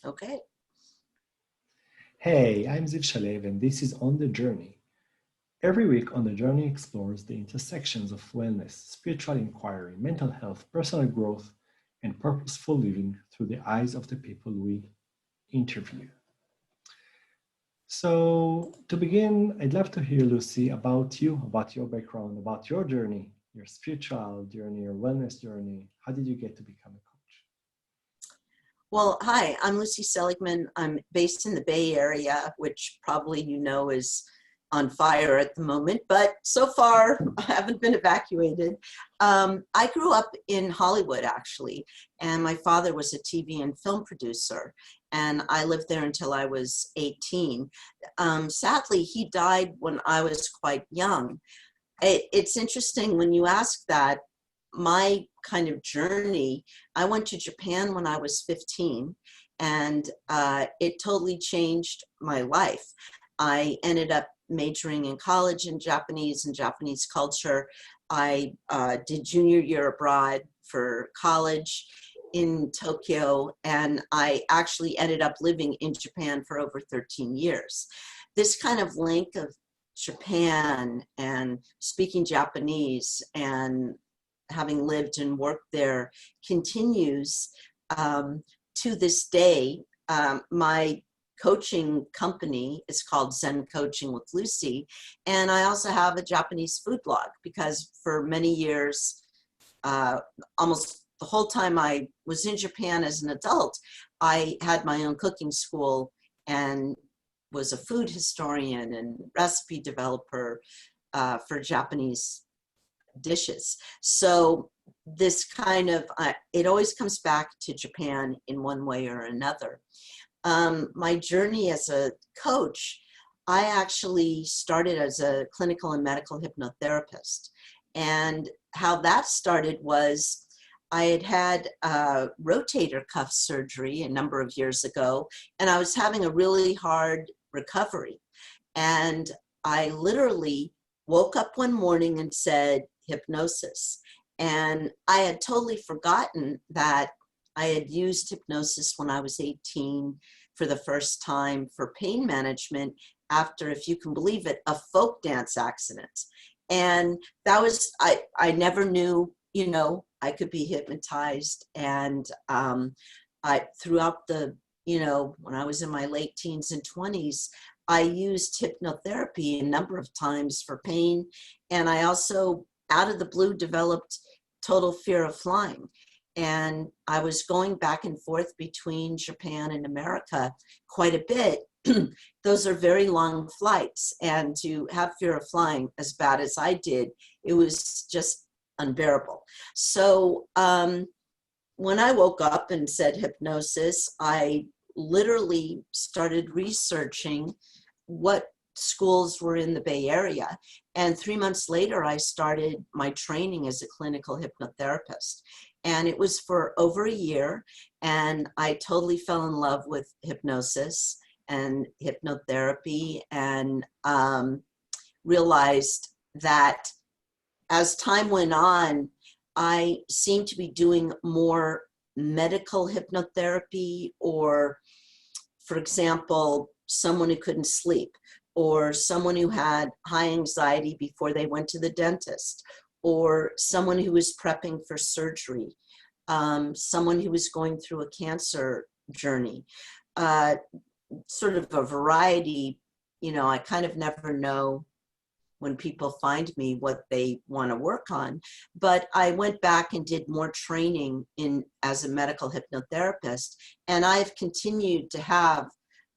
Okay. Hey, I'm Ziv Shalev, and this is On the Journey. Every week, On the Journey explores the intersections of wellness, spiritual inquiry, mental health, personal growth, and purposeful living through the eyes of the people we interview. So, to begin, I'd love to hear, Lucy, about you, about your background, about your journey, your spiritual journey, your wellness journey. How did you get to become a coach? Well, hi, I'm Lucy Seligman. I'm based in the Bay Area, which probably you know is on fire at the moment, but so far I haven't been evacuated. I grew up in Hollywood, actually, and my father was a TV and film producer, and I lived there until I was 18. Sadly, he died when I was quite young. It's interesting when you ask that. My kind of journey, I went to Japan when I was 15, and it totally changed my life. I ended up majoring in college in Japanese and Japanese culture. I did junior year abroad for college in Tokyo, and I actually ended up living in Japan for over 13 years. This kind of link of Japan and speaking Japanese and having lived and worked there continues to this day. My coaching company is called Zen Coaching with Lucy, and I also have a Japanese food blog because for many years, almost the whole time I was in Japan as an adult, I had my own cooking school and was a food historian and recipe developer for Japanese dishes. So this kind of, it always comes back to Japan in one way or another. My journey as a coach, I actually started as a clinical and medical hypnotherapist. And how that started was I had had rotator cuff surgery a number of years ago, and I was having a really hard recovery. And I literally woke up one morning and said, hypnosis. And I had totally forgotten that I had used hypnosis when I was 18 for the first time for pain management after, if you can believe it, a folk dance accident. And that was, I never knew, I could be hypnotized. And throughout the, when I was in my late teens and 20s, I used hypnotherapy a number of times for pain. And I also, out of the blue, developed total fear of flying. And I was going back and forth between Japan and America quite a bit. Those are very long flights. And to have fear of flying as bad as I did, it was just unbearable. So when I woke up and said hypnosis, I literally started researching what schools were in the Bay Area. And 3 months later, I started my training as a clinical hypnotherapist. And it was for over a year. And I totally fell in love with hypnosis and hypnotherapy, and realized that as time went on, I seemed to be doing more medical hypnotherapy, or, for example, someone who couldn't sleep, or someone who had high anxiety before they went to the dentist, or someone who was prepping for surgery, someone who was going through a cancer journey, sort of a variety. I kind of never know when people find me what they want to work on. But I went back and did more training as a medical hypnotherapist, and I've continued to have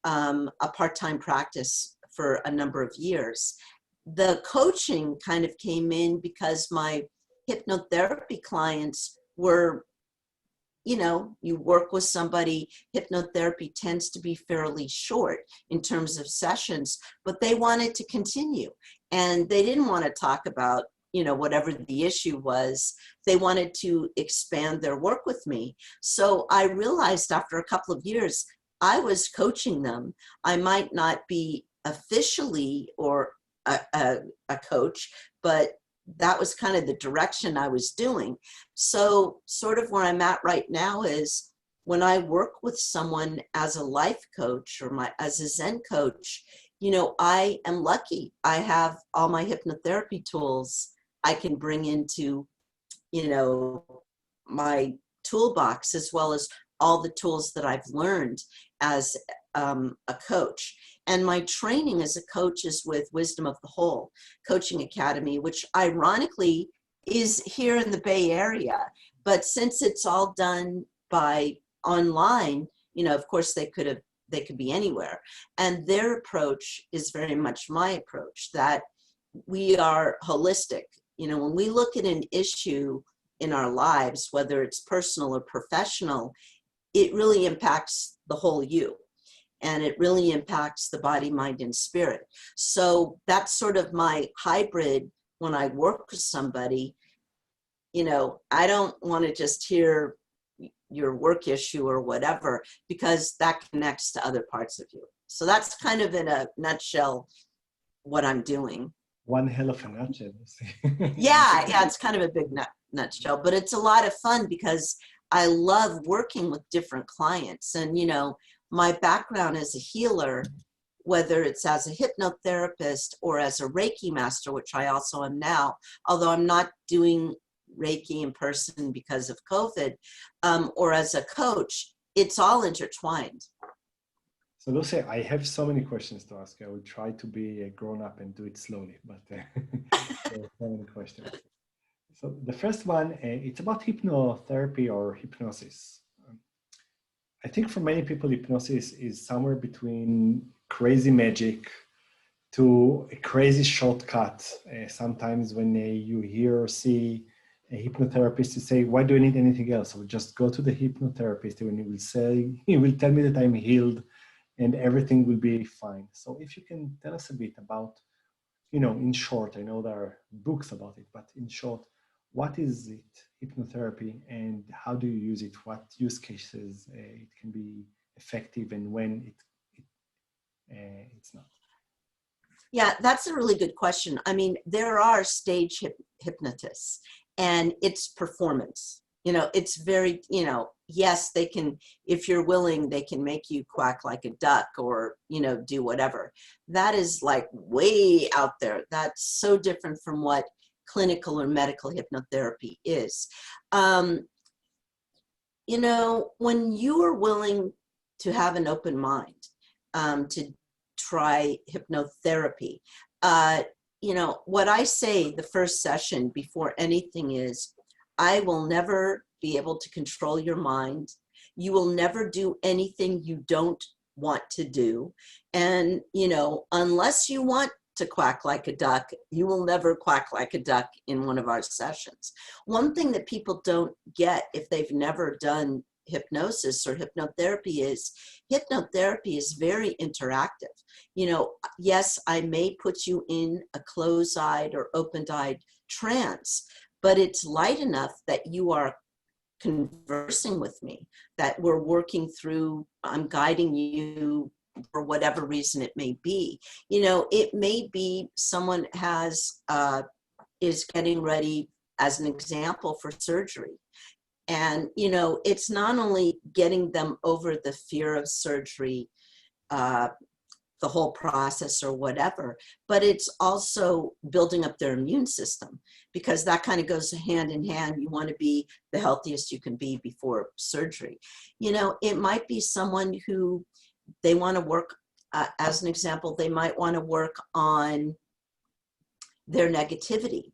a part-time practice for a number of years. The coaching kind of came in because my hypnotherapy clients were, you work with somebody, hypnotherapy tends to be fairly short in terms of sessions, but they wanted to continue. And they didn't want to talk about, whatever the issue was. They wanted to expand their work with me. So I realized after a couple of years, I was coaching them. I might not be officially or a coach, but that was kind of the direction I was doing. So sort of where I'm at right now is when I work with someone as a life coach or as a Zen coach, I am lucky. I have all my hypnotherapy tools I can bring into, you know, my toolbox, as well as all the tools that I've learned as a coach. And my training as a coach is with Wisdom of the Whole Coaching Academy, which ironically is here in the Bay Area. But since it's all done by online, of course they could be anywhere. And their approach is very much my approach, that we are holistic. When we look at an issue in our lives, whether it's personal or professional, it really impacts the whole you. And it really impacts the body, mind, and spirit. So that's sort of my hybrid when I work with somebody. I don't want to just hear your work issue or whatever, because that connects to other parts of you. So that's kind of in a nutshell what I'm doing. One hell of a nutshell. Yeah, it's kind of a big nutshell, but it's a lot of fun because I love working with different clients. And, my background as a healer, whether it's as a hypnotherapist or as a Reiki master, which I also am now, although I'm not doing Reiki in person because of COVID, or as a coach, it's all intertwined. So Lucy, I have so many questions to ask. I will try to be a grown-up and do it slowly, but there are so many questions. So the first one, it's about hypnotherapy or hypnosis. I think for many people, hypnosis is somewhere between crazy magic to a crazy shortcut. Sometimes when you hear or see a hypnotherapist, you say, why do I need anything else? I will just go to the hypnotherapist and he will tell me that I'm healed and everything will be fine. So if you can tell us a bit about, in short, I know there are books about it, but in short, what is it, hypnotherapy, and how do you use it? What use cases it can be effective and when it's not? Yeah, that's a really good question. I mean, there are stage hypnotists, and it's performance. It's very, yes, they can, if you're willing, they can make you quack like a duck or, do whatever. That is like way out there. That's so different from what clinical or medical hypnotherapy is. When you are willing to have an open mind, to try hypnotherapy, what I say the first session before anything is, I will never be able to control your mind. You will never do anything you don't want to do. And, unless you want to quack like a duck, you will never quack like a duck in one of our sessions. One thing that people don't get if they've never done hypnosis or hypnotherapy is very interactive. Yes, I may put you in a closed-eyed or open-eyed trance, but it's light enough that you are conversing with me, that we're working through, I'm guiding you for whatever reason it may be. It may be someone is getting ready, as an example, for surgery. And, it's not only getting them over the fear of surgery, the whole process or whatever, but it's also building up their immune system, because that kind of goes hand in hand. You want to be the healthiest you can be before surgery. It might be someone who they want to work, as an example, they might want to work on their negativity.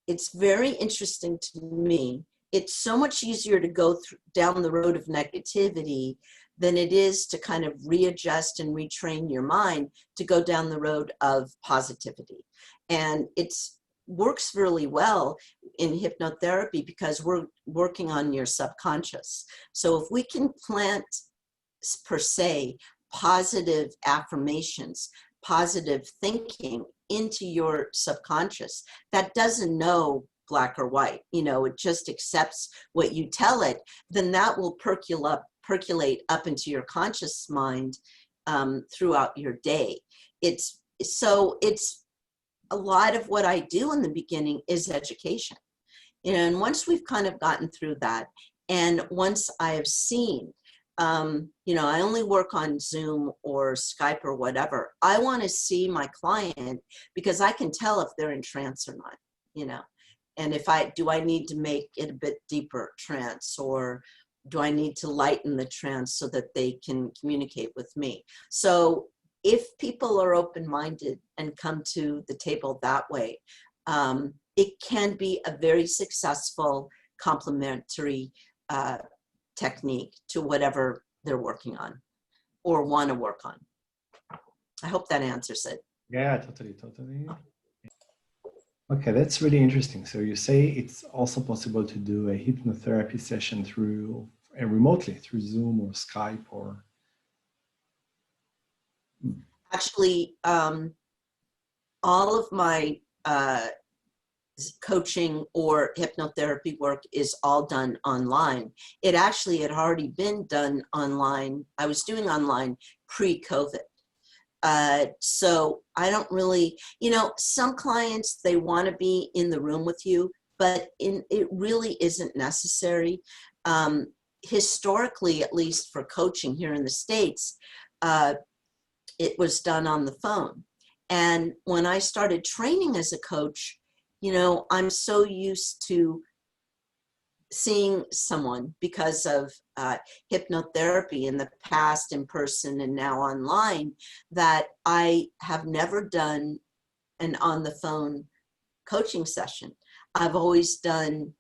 It's very interesting to me. It's so much easier to go down the road of negativity than it is to kind of readjust and retrain your mind to go down the road of positivity. And it works really well in hypnotherapy because we're working on your subconscious. So if we can plant, per se, positive affirmations, positive thinking into your subconscious that doesn't know black or white, it just accepts what you tell it, then that will percolate up into your conscious mind throughout your day. It's a lot of what I do in the beginning is education. And once we've kind of gotten through that, and once I have seen, I only work on Zoom or Skype or whatever. I want to see my client because I can tell if they're in trance or not, and if I need to make it a bit deeper trance, or do I need to lighten the trance so that they can communicate with me? So if people are open-minded and come to the table that way, it can be a very successful complementary technique to whatever they're working on or want to work on. I hope that answers it. Yeah, totally. Okay, that's really interesting. So you say it's also possible to do a hypnotherapy session through remotely through Zoom or Skype or. Actually, all of my coaching or hypnotherapy work is all done online. It actually had already been done online. I was doing online pre-COVID. So I don't really, some clients, they want to be in the room with you, but it really isn't necessary. Historically, at least for coaching here in the States, it was done on the phone. And when I started training as a coach, I'm so used to seeing someone because of hypnotherapy in the past in person and now online, that I have never done an on the phone coaching session. I've always done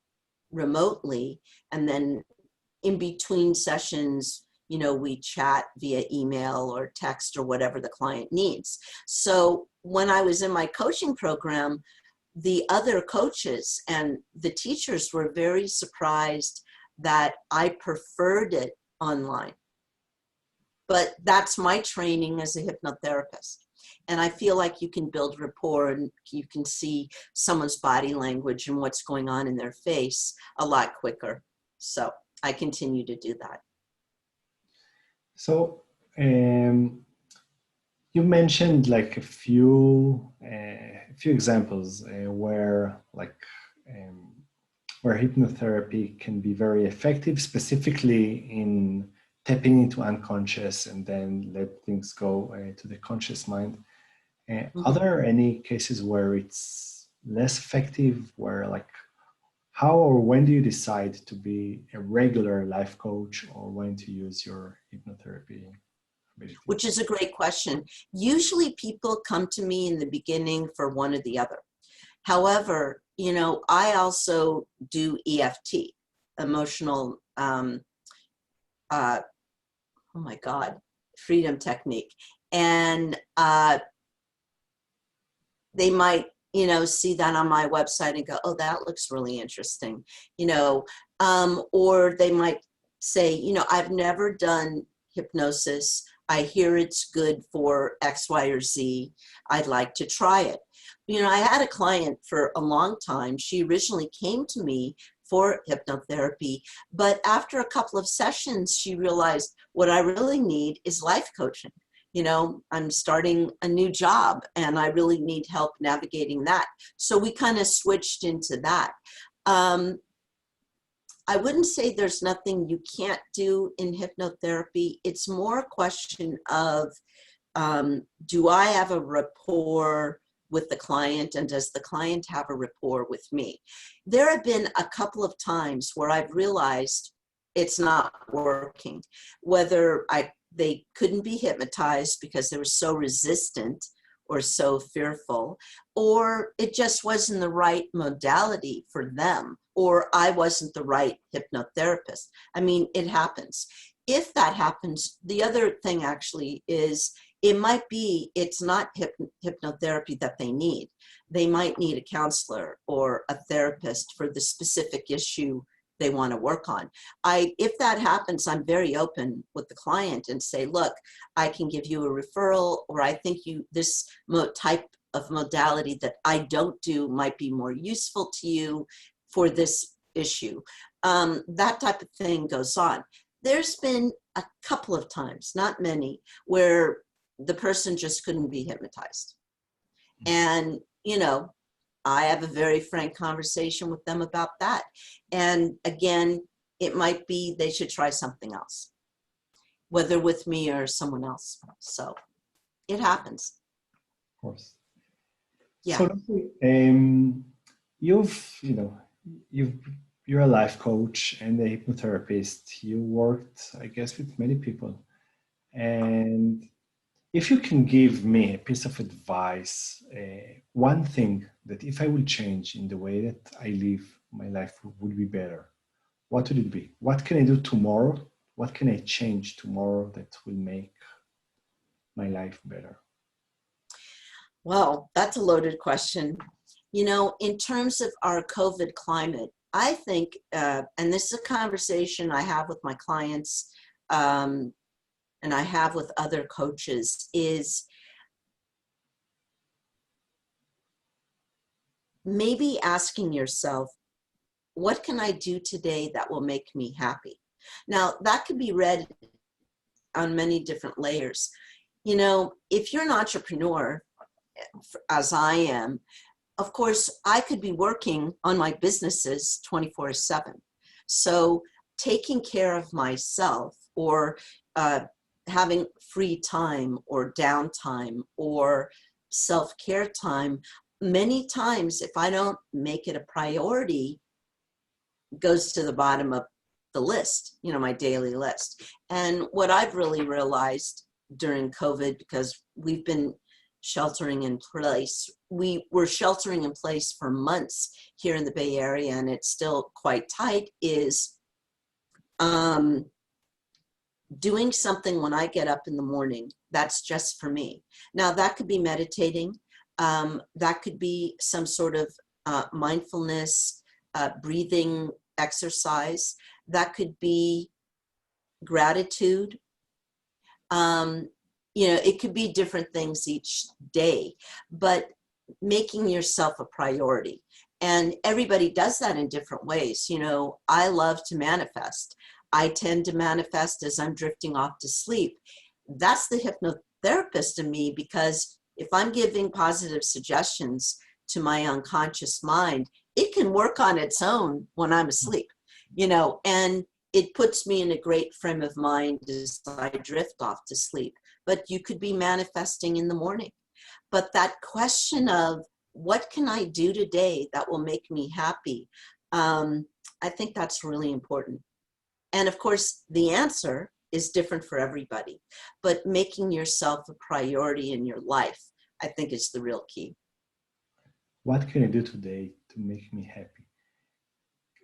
remotely, and then in between sessions, we chat via email or text or whatever the client needs. So when I was in my coaching program, the other coaches and the teachers were very surprised that I preferred it online. But that's my training as a hypnotherapist. And I feel like you can build rapport and you can see someone's body language and what's going on in their face a lot quicker. So I continue to do that. So you mentioned like a few examples where hypnotherapy can be very effective, specifically in tapping into unconscious and then let things go to the conscious mind. Are there any cases where it's less effective, where how or when do you decide to be a regular life coach or when to use your hypnotherapy ability? Which is a great question. Usually people come to me in the beginning for one or the other. However, I also do EFT, emotional, freedom technique. And they might, see that on my website and go, oh, that looks really interesting, or they might say, I've never done hypnosis. I hear it's good for X, Y, or Z. I'd like to try it. I had a client for a long time. She originally came to me for hypnotherapy, but after a couple of sessions, she realized what I really need is life coaching. I'm starting a new job and I really need help navigating that. So we kind of switched into that. I wouldn't say there's nothing you can't do in hypnotherapy. It's more a question of, do I have a rapport with the client, and does the client have a rapport with me? There have been a couple of times where I've realized it's not working, whether they couldn't be hypnotized because they were so resistant or so fearful, or it just wasn't the right modality for them, or I wasn't the right hypnotherapist. I mean, it happens. If that happens, the other thing actually is it might be it's not hypnotherapy that they need. They might need a counselor or a therapist for the specific issue they want to work on. If that happens, I'm very open with the client and say, look, I can give you a referral, or I think this type of modality that I don't do might be more useful to you for this issue. That type of thing goes on. There's been a couple of times, not many, where the person just couldn't be hypnotized. And, I have a very frank conversation with them about that. And again, it might be they should try something else, whether with me or someone else. So it happens. Of course. Yeah. So you've, you know, you've, you're a life coach and a hypnotherapist. You worked, I guess, with many people. And if you can give me a piece of advice, one thing that if I will change in the way that I live, my life would be better, what would it be? What can I do tomorrow? What can I change tomorrow that will make my life better? Well, that's a loaded question. You know, in terms of our COVID climate, I think, and this is a conversation I have with my clients, and I have with other coaches, is maybe asking yourself, what can I do today that will make me happy? Now, that could be read on many different layers. You know, if you're an entrepreneur, as I am, of course, I could be working on my businesses 24/7. So taking care of myself, or having free time or downtime or self-care time, many times, if I don't make it a priority, goes to the bottom of the list, you know, my daily list. And what I've really realized during COVID, because we've been sheltering in place, we were sheltering in place for months here in the Bay Area, and it's still quite tight, is doing something when I get up in the morning that's just for me. Now, that could be meditating. That could be some sort of mindfulness, breathing exercise. That could be gratitude. You know, it could be different things each day, but making yourself a priority. And everybody does that in different ways. You know, I love to manifest. I tend to manifest as I'm drifting off to sleep. That's the hypnotherapist in me, because if I'm giving positive suggestions to my unconscious mind, it can work on its own when I'm asleep, you know, and it puts me in a great frame of mind as I drift off to sleep. But you could be manifesting in the morning. But that question of what can I do today that will make me happy? I think that's really important. And of course, the answer is different for everybody, but making yourself a priority in your life, I think, is the real key. What can I do today to make me happy?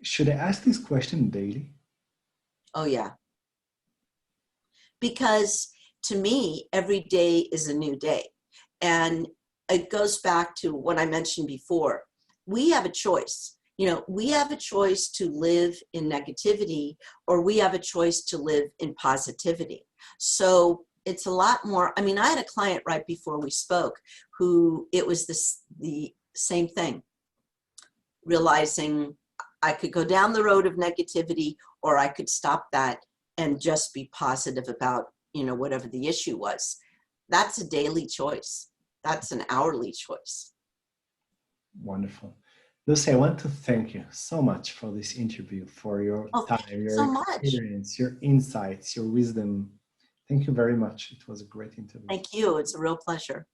Should I ask this question daily? Oh, yeah. Because to me, every day is a new day. And it goes back to what I mentioned before. We have a choice. You know, we have a choice to live in negativity, or we have a choice to live in positivity. So it's a lot more. I mean, I had a client right before we spoke who it was the same thing, realizing I could go down the road of negativity, or I could stop that and just be positive about, you know, whatever the issue was. That's a daily choice. That's an hourly choice. Wonderful. Lucy, I want to thank you so much for this interview, for your Oh, time, thank you your so much. experience, your insights, your wisdom. Thank you very much. It was a great interview. Thank you. It's a real pleasure.